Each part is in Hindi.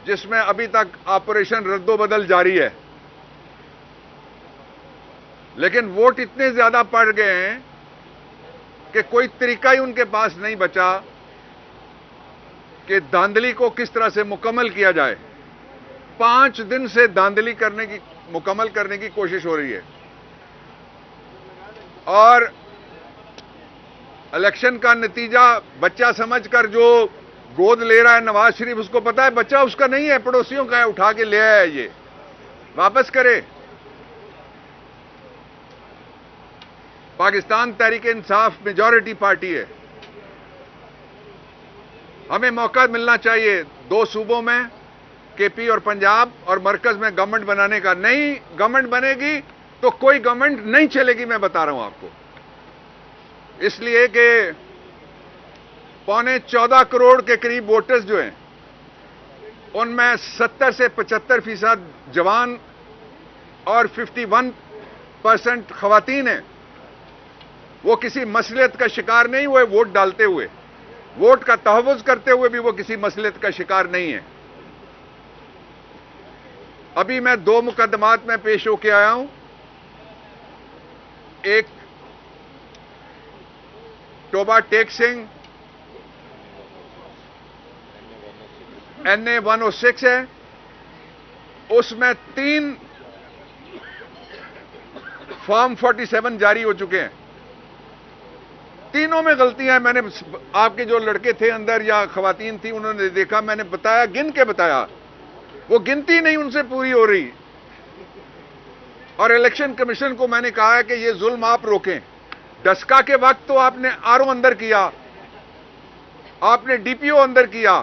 जिसमें अभी तक ऑपरेशन रद्दोबदल जारी है, लेकिन वोट इतने ज्यादा पड़ गए हैं कि कोई तरीका ही उनके पास नहीं बचा कि धांधली को किस तरह से मुकम्मल किया जाए। 5 दिन से धांधली मुकम्मल करने की कोशिश हो रही है और इलेक्शन का नतीजा बच्चा समझकर जो गोद ले रहा है नवाज शरीफ, उसको पता है बच्चा उसका नहीं है, पड़ोसियों का है, उठा के ले आया है, ये वापस करे। पाकिस्तान तहरीक-ए-इंसाफ मेजॉरिटी पार्टी है, हमें मौका मिलना चाहिए 2 सूबों में, केपी और पंजाब, और मरकज में गवर्नमेंट बनाने का। नहीं गवर्नमेंट बनेगी तो कोई गवर्नमेंट नहीं चलेगी, मैं बता रहा हूं आपको। इसलिए कि 14.25 करोड़ के करीब वोटर्स जो हैं, उनमें 70 से 75% जवान और 51% खवातीन हैं। वो किसी मसलियत का शिकार नहीं हुए वोट डालते हुए, वोट का तहव्वुज़ करते हुए भी वो किसी मसलियत का शिकार नहीं है। अभी मैं 2 मुकदमात में पेश होके आया हूं। एक टोबा टेक सिंह NA 106 है, उसमें 3 फॉर्म 47 जारी हो चुके हैं। तीनों में गलतियां। मैंने आपके जो लड़के थे अंदर या खवातीन थी, उन्होंने देखा, मैंने बताया, गिन के बताया, वो गिनती नहीं उनसे पूरी हो रही। और इलेक्शन कमीशन को मैंने कहा है कि ये जुल्म आप रोकें। डस्का के वक्त तो आपने RO अंदर किया, आपने DPO अंदर किया,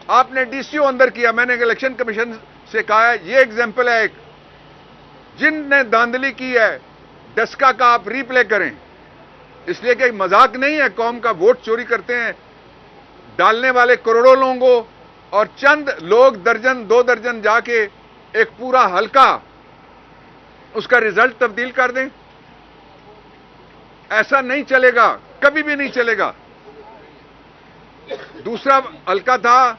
आपने DCO अंदर किया। मैंने इलेक्शन कमीशन से कहा है, ये एग्जाम्पल है एक, जिनने धांधली की है डस्का का आप रीप्ले करें, इसलिए कि मजाक नहीं है। कौम का वोट चोरी करते हैं डालने वाले करोड़ों लोगों, और चंद लोग दर्जन 2 दर्जन जाके एक पूरा हल्का उसका रिजल्ट तब्दील कर दें। ऐसा नहीं चलेगा, कभी भी नहीं चलेगा। दूसरा हल्का था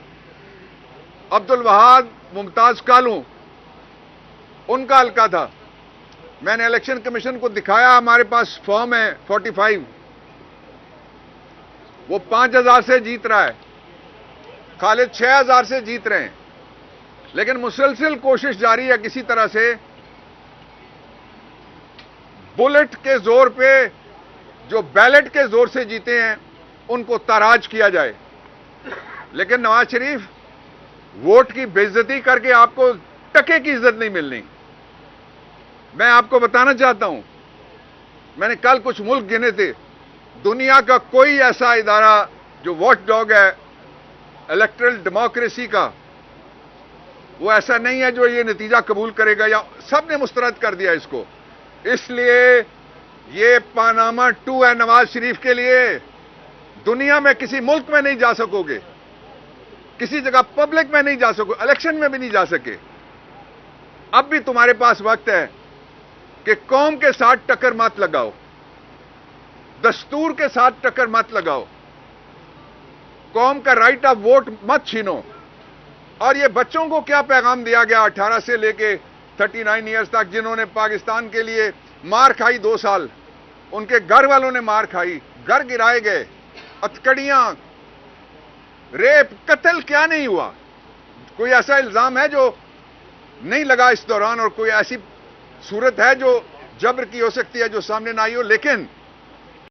अब्दुल वहाब मुमताज कालू, उनका हल्का था। मैंने इलेक्शन कमीशन को दिखाया, हमारे पास फॉर्म है 45, वो 5000 से जीत रहा है, खालिद 6000 से जीत रहे हैं। लेकिन मुसलसल कोशिश जारी है किसी तरह से बुलेट के जोर पे जो बैलेट के जोर से जीते हैं उनको ताराज किया जाए। लेकिन नवाज शरीफ, वोट की बेइज्जती करके आपको टके की इज्जत नहीं मिलनी। मैं आपको बताना चाहता हूं, मैंने कल कुछ मुल्क गिने थे, दुनिया का कोई ऐसा इदारा जो वॉच डॉग है इलेक्टरल डेमोक्रेसी का, वो ऐसा नहीं है जो ये नतीजा कबूल करेगा, या सबने मुस्तरद कर दिया इसको। इसलिए ये पानामा 2 है नवाज शरीफ के लिए। दुनिया में किसी मुल्क में नहीं जा सकोगे, किसी जगह पब्लिक में नहीं जा सकोगे, इलेक्शन में भी नहीं जा सके। अब भी तुम्हारे पास वक्त है कि कौम के साथ टक्कर मत लगाओ, दस्तूर के साथ टक्कर मत लगाओ, कौम का राइट ऑफ वोट मत छीनो। और ये बच्चों को क्या पैगाम दिया गया 18 से लेके 39 ईयर्स तक, जिन्होंने पाकिस्तान के लिए मार खाई 2 साल, उनके घर वालों ने मार खाई, घर गिराए गए, हथकड़ियां, रेप, कत्ल, क्या नहीं हुआ? कोई ऐसा इल्जाम है जो नहीं लगा इस दौरान, और कोई ऐसी सूरत है जो जबर की हो सकती है जो सामने ना आई हो? लेकिन